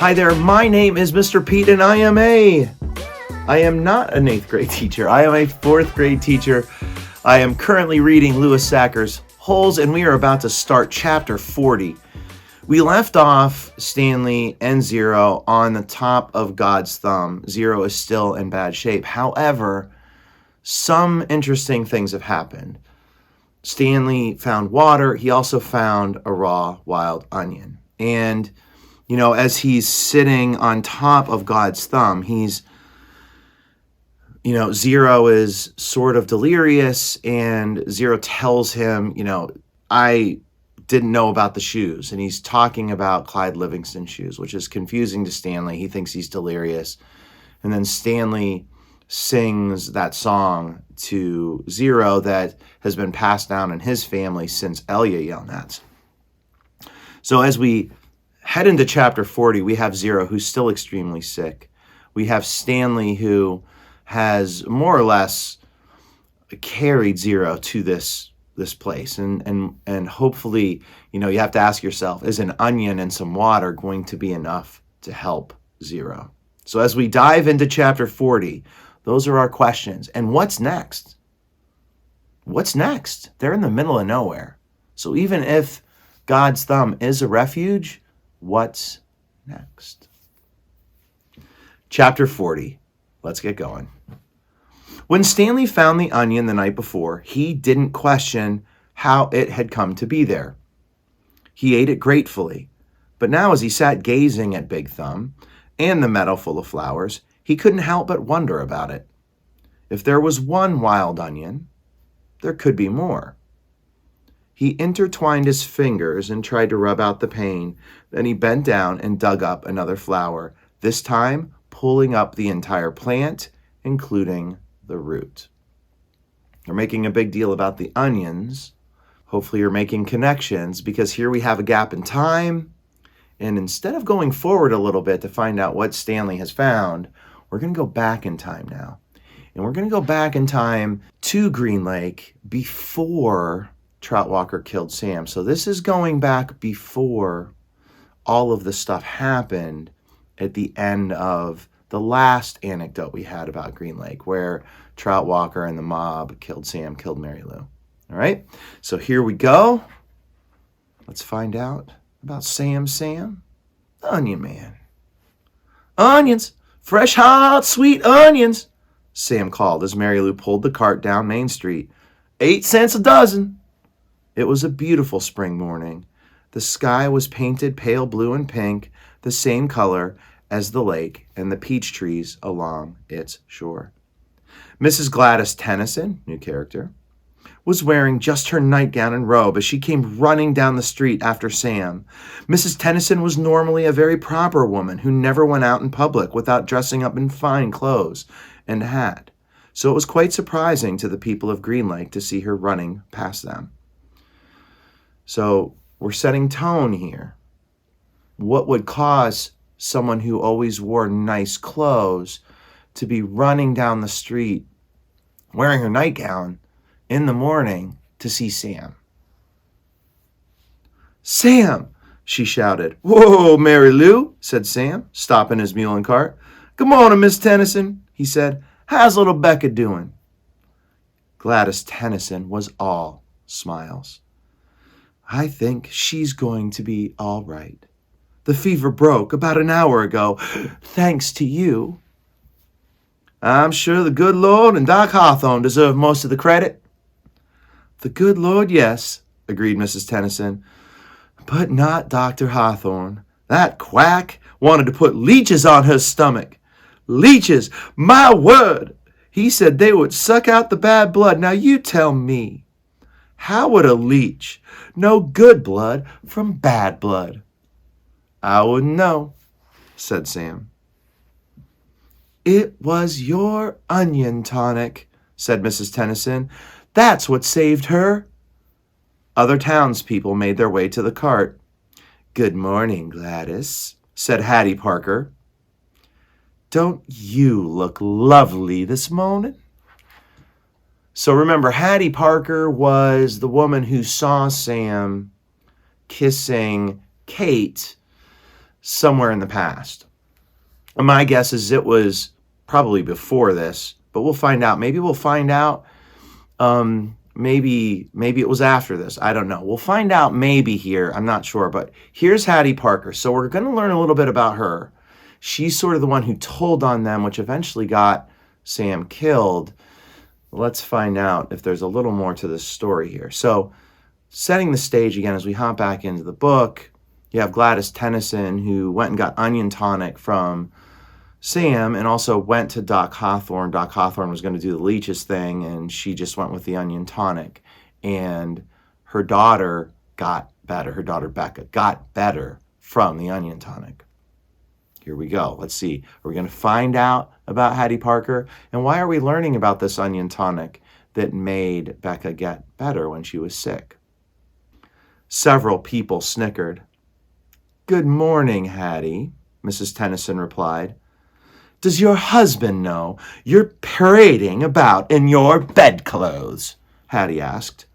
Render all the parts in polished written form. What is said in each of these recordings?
Hi there, my name is Mr. Pete and I am not an 8th grade teacher. I am a 4th grade teacher. I am currently reading Lewis Sacker's Holes, and we are about to start chapter 40. We left off Stanley and Zero on the top of God's thumb. Zero is still in bad shape. However, some interesting things have happened. Stanley found water. He also found a raw wild onion. And, you know, as he's sitting on top of God's thumb, Zero is sort of delirious, and Zero tells him, I didn't know about the shoes. And he's talking about Clyde Livingston's shoes, which is confusing to Stanley. He thinks he's delirious. And then Stanley sings that song to Zero that has been passed down in his family since Elia Yelnats. So as we head into chapter 40, we have Zero, who's still extremely sick. We have Stanley, who has more or less carried Zero to this place. And hopefully, you have to ask yourself, is an onion and some water going to be enough to help Zero? So as we dive into chapter 40, those are our questions. And what's next? What's next? They're in the middle of nowhere. So even if God's thumb is a refuge, what's next? Chapter 40. Let's get going. When Stanley found the onion the night before, he didn't question how it had come to be there. He ate it gratefully. But now as he sat gazing at Big Thumb and the meadow full of flowers, he couldn't help but wonder about it. If there was one wild onion, there could be more. He intertwined his fingers and tried to rub out the pain. Then he bent down and dug up another flower, this time pulling up the entire plant, including the root. You're making a big deal about the onions. Hopefully you're making connections, because here we have a gap in time. And instead of going forward a little bit to find out what Stanley has found, we're going to go back in time now. And we're going to go back in time to Green Lake before Trout Walker killed Sam. So this is going back before all of the stuff happened at the end of the last anecdote we had about Green Lake, where Trout Walker and the mob killed Sam, killed Mary Lou. All right, so here we go. Let's find out about Sam, the Onion Man. Onions, fresh, hot, sweet onions, Sam called as Mary Lou pulled the cart down Main Street. 8 cents a dozen. It was a beautiful spring morning. The sky was painted pale blue and pink, the same color as the lake and the peach trees along its shore. Mrs. Gladys Tennyson, new character, was wearing just her nightgown and robe as she came running down the street after Sam. Mrs. Tennyson was normally a very proper woman who never went out in public without dressing up in fine clothes and hat. So it was quite surprising to the people of Green Lake to see her running past them. So we're setting tone here. What would cause someone who always wore nice clothes to be running down the street wearing her nightgown in the morning to see Sam? Sam, she shouted. Whoa, Mary Lou, said Sam, stopping his mule and cart. Good morning, Miss Tennyson, he said. How's little Becca doing? Gladys Tennyson was all smiles. I think she's going to be all right. The fever broke about an hour ago, thanks to you. I'm sure the good Lord and Doc Hawthorne deserve most of the credit. The good Lord, yes, agreed Mrs. Tennyson, but not Dr. Hawthorne. That quack wanted to put leeches on her stomach. Leeches, my word! He said they would suck out the bad blood. Now you tell me, how would a leech know good blood from bad blood? I wouldn't know, said Sam. It was your onion tonic, said Mrs. Tennyson. That's what saved her. Other townspeople made their way to the cart. Good morning, Gladys, said Hattie Parker. Don't you look lovely this morning? So remember, Hattie Parker was the woman who saw Sam kissing Kate somewhere in the past. My guess is it was probably before this, but we'll find out. Maybe we'll find out. Maybe it was after this. I don't know. We'll find out maybe here. I'm not sure. But here's Hattie Parker. So we're going to learn a little bit about her. She's sort of the one who told on them, which eventually got Sam killed. Let's find out if there's a little more to this story here. So setting the stage again as we hop back into the book, you have Gladys Tennyson, who went and got onion tonic from Sam and also went to Doc Hawthorne. Doc Hawthorne was going to do the leeches thing, and she just went with the onion tonic. And her daughter got better. Her daughter Becca got better from the onion tonic. Here we go. Let's see. Are we going to find out about Hattie Parker? And why are we learning about this onion tonic that made Becca get better when she was sick? Several people snickered. "Good morning, Hattie," Mrs. Tennyson replied. "Does your husband know you're parading about in your bedclothes?" Hattie asked.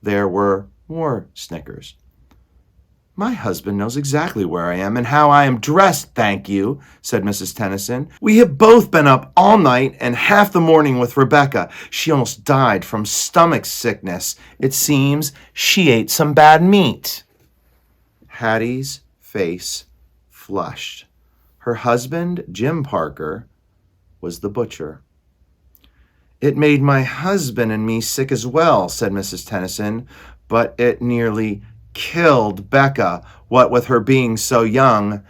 There were more snickers. "My husband knows exactly where I am and how I am dressed, thank you," said Mrs. Tennyson. "We have both been up all night and half the morning with Rebecca. She almost died from stomach sickness. It seems she ate some bad meat." Hattie's face flushed. Her husband, Jim Parker, was the butcher. "It made my husband and me sick as well," said Mrs. Tennyson, "but it nearly killed Becca. What with her being so young,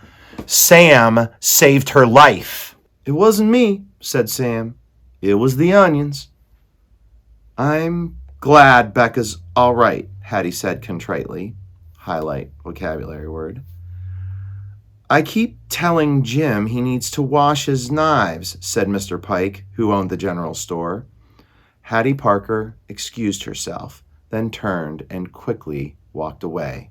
Sam saved her life." "It wasn't me," said Sam. "It was the onions." "I'm glad Becca's all right," Hattie said contritely. Highlight vocabulary word. "I keep telling Jim he needs to wash his knives," said Mr. Pike, who owned the general store. Hattie Parker excused herself, then turned and quickly walked away.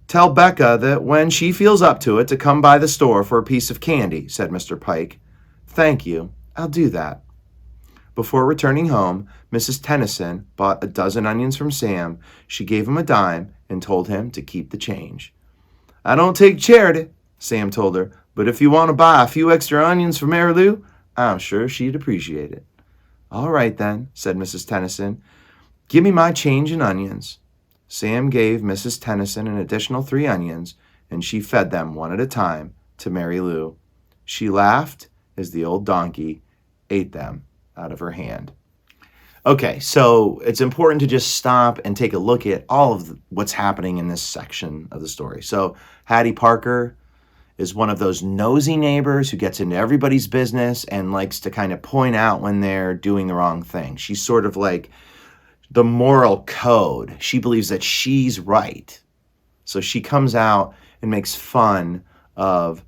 "Tell Becca that when she feels up to it to come by the store for a piece of candy," said Mr. Pike. "Thank you. I'll do that." Before returning home, Mrs. Tennyson bought a dozen onions from Sam. She gave him a dime and told him to keep the change. "I don't take charity," Sam told her, "but if you want to buy a few extra onions for Mary Lou, I'm sure she'd appreciate it." "All right, then," said Mrs. Tennyson. "Give me my change in onions." Sam gave Mrs. Tennyson an additional 3 onions, and she fed them one at a time to Mary Lou. She laughed as the old donkey ate them out of her hand. Okay, so it's important to just stop and take a look at all of what's happening in this section of the story. So Hattie Parker is one of those nosy neighbors who gets into everybody's business and likes to kind of point out when they're doing the wrong thing. She's sort of like the moral code. She believes that she's right. So she comes out and makes fun of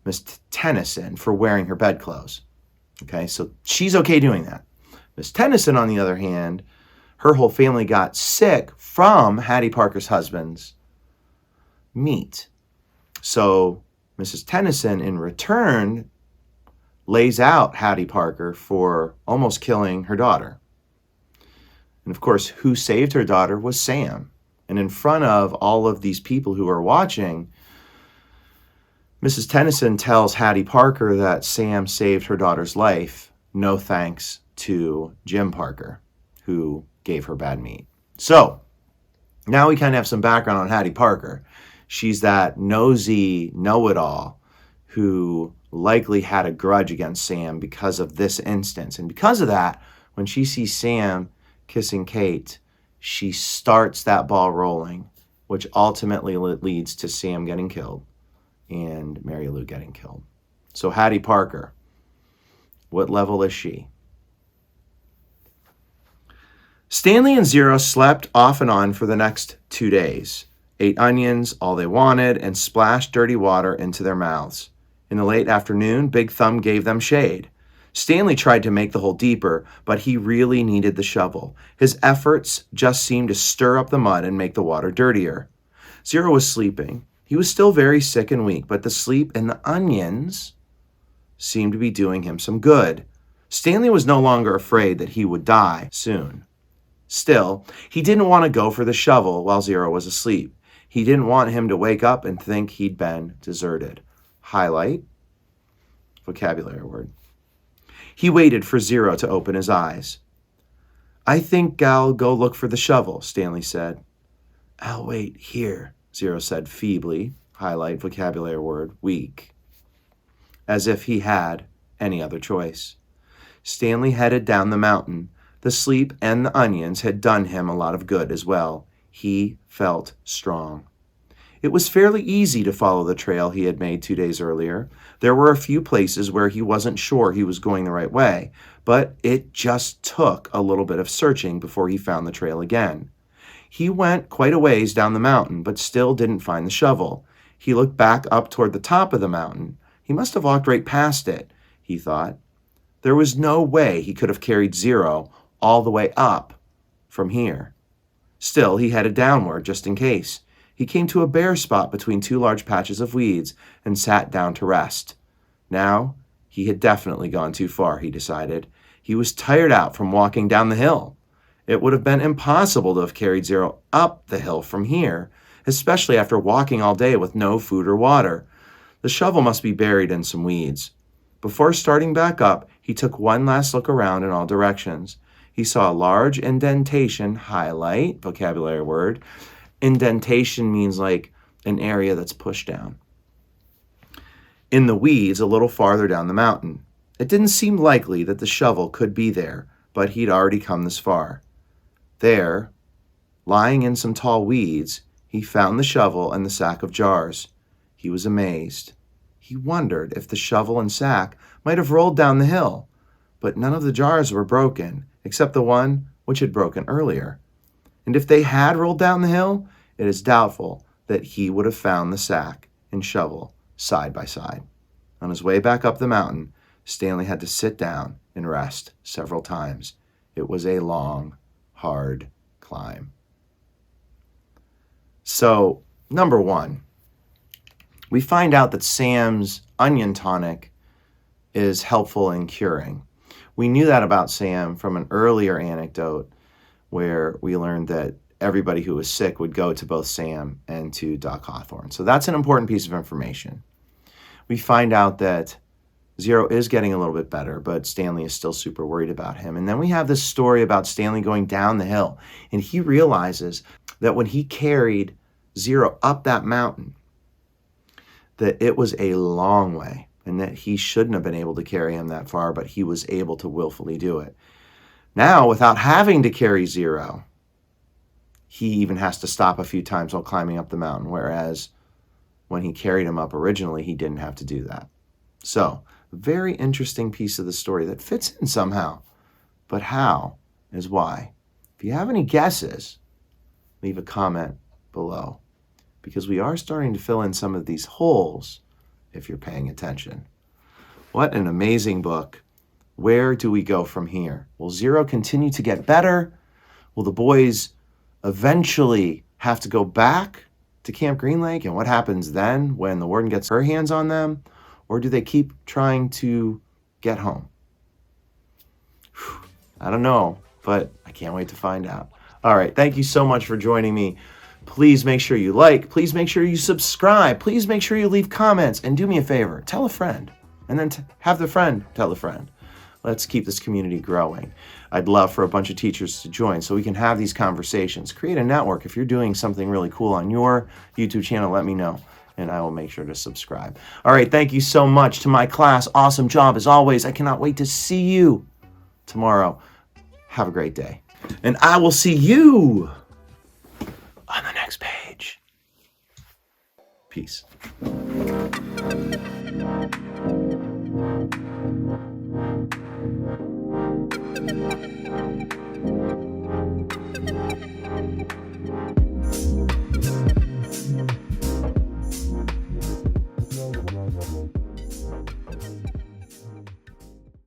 Miss Tennyson for wearing her bedclothes. Okay, so she's okay doing that. Miss Tennyson, on the other hand, her whole family got sick from Hattie Parker's husband's meat. So Mrs. Tennyson, in return, lays out Hattie Parker for almost killing her daughter. And of course, who saved her daughter was Sam. And in front of all of these people who are watching, Mrs. Tennyson tells Hattie Parker that Sam saved her daughter's life, no thanks to Jim Parker, who gave her bad meat. So now we kind of have some background on Hattie Parker. She's that nosy know-it-all who likely had a grudge against Sam because of this instance. And because of that, when she sees Sam kissing Kate, she starts that ball rolling, which ultimately leads to Sam getting killed and Mary Lou getting killed. So Hattie Parker, what level is she? Stanley and Zero slept off and on for the next 2 days, ate onions, all they wanted, and splashed dirty water into their mouths. In the late afternoon, Big Thumb gave them shade. Stanley tried to make the hole deeper, but he really needed the shovel. His efforts just seemed to stir up the mud and make the water dirtier. Zero was sleeping. He was still very sick and weak, but the sleep and the onions seemed to be doing him some good. Stanley was no longer afraid that he would die soon. Still, he didn't want to go for the shovel while Zero was asleep. He didn't want him to wake up and think he'd been deserted. Highlight, vocabulary word. He waited for Zero to open his eyes. I think I'll go look for the shovel, Stanley said. I'll wait here, Zero said feebly. Highlight, vocabulary word, weak. As if he had any other choice. Stanley headed down the mountain. The sleep and the onions had done him a lot of good as well. He felt strong. It was fairly easy to follow the trail he had made 2 days earlier. There were a few places where he wasn't sure he was going the right way, but it just took a little bit of searching before he found the trail again. He went quite a ways down the mountain, but still didn't find the shovel. He looked back up toward the top of the mountain. He must have walked right past it, he thought. There was no way he could have carried Zero all the way up from here. Still, he headed downward just in case. He came to a bare spot between two large patches of weeds and sat down to rest. Now, he had definitely gone too far, he decided. He was tired out from walking down the hill. It would have been impossible to have carried Zero up the hill from here, especially after walking all day with no food or water. The shovel must be buried in some weeds. Before starting back up, he took one last look around in all directions. He saw a large indentation, highlight, vocabulary word. Indentation means like an area that's pushed down. In the weeds a little farther down the mountain. It didn't seem likely that the shovel could be there, but he'd already come this far. There, lying in some tall weeds, he found the shovel and the sack of jars. He was amazed. He wondered if the shovel and sack might have rolled down the hill, but none of the jars were broken, except the one which had broken earlier. And if they had rolled down the hill, it is doubtful that he would have found the sack and shovel side by side. On his way back up the mountain, Stanley had to sit down and rest several times. It was a long, hard climb. So, number one, we find out that Sam's onion tonic is helpful in curing. We knew that about Sam from an earlier anecdote where we learned that everybody who was sick would go to both Sam and to Doc Hawthorne. So that's an important piece of information. We find out that Zero is getting a little bit better, but Stanley is still super worried about him. And then we have this story about Stanley going down the hill, and he realizes that when he carried Zero up that mountain, that it was a long way and that he shouldn't have been able to carry him that far, but he was able to willfully do it. Now, without having to carry Zero, he even has to stop a few times while climbing up the mountain, whereas when he carried him up originally, he didn't have to do that. So, very interesting piece of the story that fits in somehow, but how is why. If you have any guesses, leave a comment below, because we are starting to fill in some of these holes if you're paying attention. What an amazing book. Where do we go from here? Will Zero continue to get better? Will the boys eventually have to go back to Camp Green Lake? And what happens then when the warden gets her hands on them? Or do they keep trying to get home? I don't know, but I can't wait to find out. All right, thank you so much for joining me. Please make sure you like, please make sure you subscribe, please make sure you leave comments, and do me a favor, tell a friend, and then have the friend tell a friend. Let's keep this community growing. I'd love for a bunch of teachers to join so we can have these conversations. Create a network. If you're doing something really cool on your YouTube channel, let me know, and I will make sure to subscribe. All right, thank you so much to my class. Awesome job as always. I cannot wait to see you tomorrow. Have a great day. And I will see you on the next page. Peace.